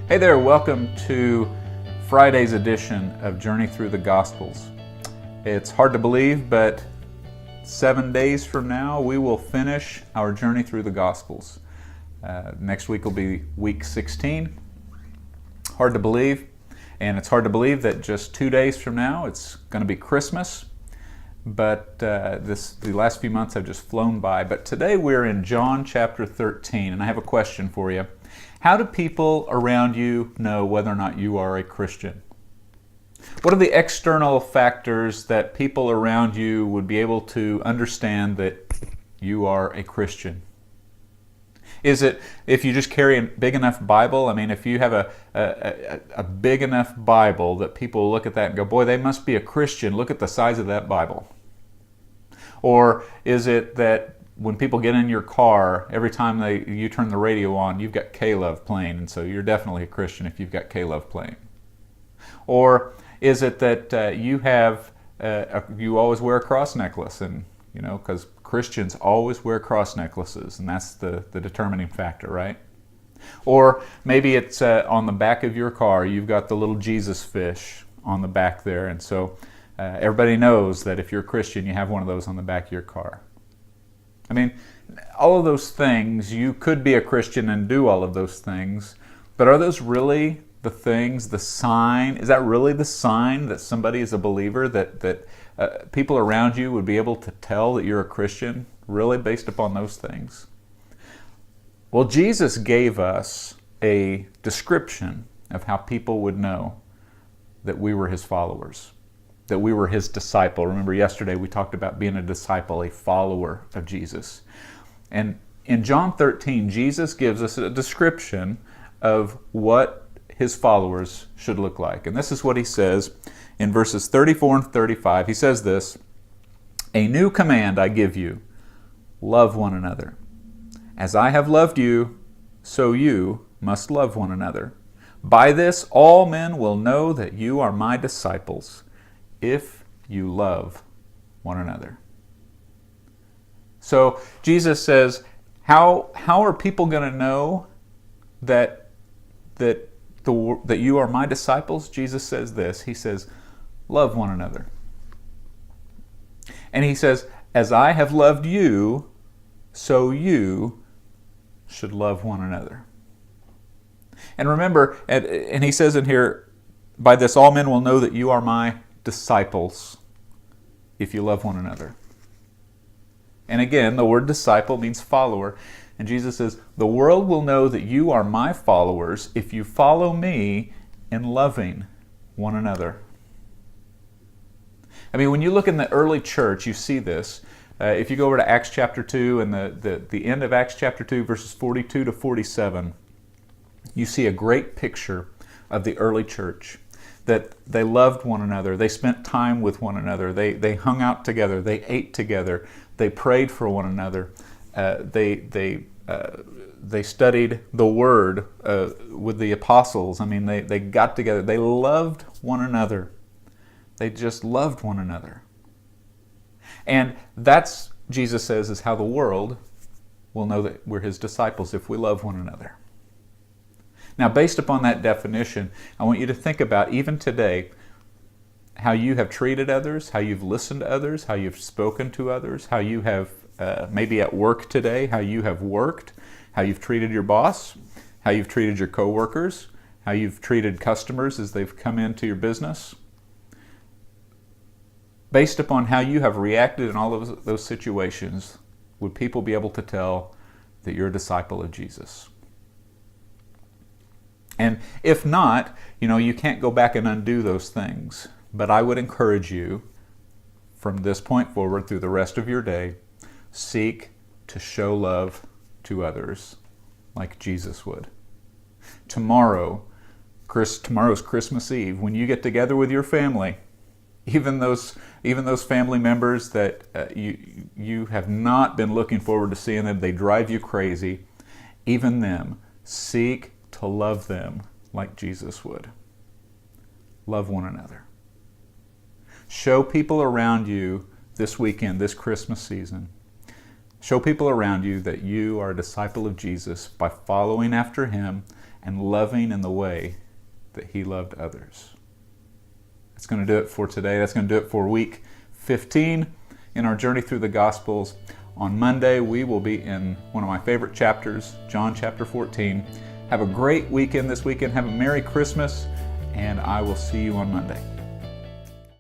Hey there, welcome to Friday's edition of Journey Through the Gospels. It's hard to believe, but 7 days from now we will finish our journey through the Gospels. Next week will be week 16. Hard to believe, and it's hard to believe that just 2 days from now it's going to be Christmas. But the last few months have just flown by. But today we're in John chapter 13, and I have a question for you. How do people around you know whether or not you are a Christian? What are the external factors that people around you would be able to understand that you are a Christian? Is it if you just carry a big enough Bible? I mean, if you have a big enough Bible that people look at that and go, boy, they must be a Christian. Look at the size of that Bible. Or is it that when people get in your car, every time you turn the radio on, you've got K-Love playing, and so you're definitely a Christian if you've got K-Love playing? Or is it that you always wear a cross necklace, and because Christians always wear cross necklaces, and that's the determining factor, right? Or maybe it's on the back of your car, you've got the little Jesus fish on the back there, and so everybody knows that if you're a Christian, you have one of those on the back of your car. I mean, all of those things, you could be a Christian and do all of those things, but are those really the things, the sign? Is that really the sign that somebody is a believer, that people around you would be able to tell that you're a Christian, really based upon those things? Well, Jesus gave us a description of how people would know that we were His followers, that we were His disciple. Remember yesterday we talked about being a disciple, a follower of Jesus. And in John 13, Jesus gives us a description of what His followers should look like. And this is what He says in verses 34 and 35. He says this, "A new command I give you, love one another. As I have loved you, so you must love one another. By this all men will know that you are my disciples, if you love one another." So Jesus says, how are people going to know that you are my disciples? Jesus says this. He says, love one another. And He says, as I have loved you, so you should love one another. And remember, and He says in here, by this all men will know that you are my disciples, if you love one another. And again, the word disciple means follower. And Jesus says, the world will know that you are my followers if you follow me in loving one another. I mean, when you look in the early church, you see this. If you go over to Acts chapter 2 and the end of Acts chapter 2, verses 42 to 47, you see a great picture of the early church. That they loved one another, they spent time with one another, they hung out together, they ate together, they prayed for one another, they studied the Word with the apostles. I mean, they got together, they loved one another. They just loved one another. And that's, Jesus says, is how the world will know that we're His disciples, if we love one another. Now, based upon that definition, I want you to think about, even today, how you have treated others, how you've listened to others, how you've spoken to others, how you have, maybe at work today, how you have worked, how you've treated your boss, how you've treated your coworkers, how you've treated customers as they've come into your business. Based upon how you have reacted in all of those situations, would people be able to tell that you're a disciple of Jesus? And if not, you can't go back and undo those things. But I would encourage you, from this point forward through the rest of your day, seek to show love to others like Jesus would. Tomorrow's Christmas Eve, when you get together with your family, even those family members that you have not been looking forward to seeing them, they drive you crazy, even them, seek to love them like Jesus would. Love one another. Show people around you this weekend, this Christmas season, show people around you that you are a disciple of Jesus by following after Him and loving in the way that He loved others. That's going to do it for today. That's going to do it for week 15 in our journey through the Gospels. On Monday, we will be in one of my favorite chapters, John chapter 14. Have a great weekend this weekend. Have a Merry Christmas, and I will see you on Monday.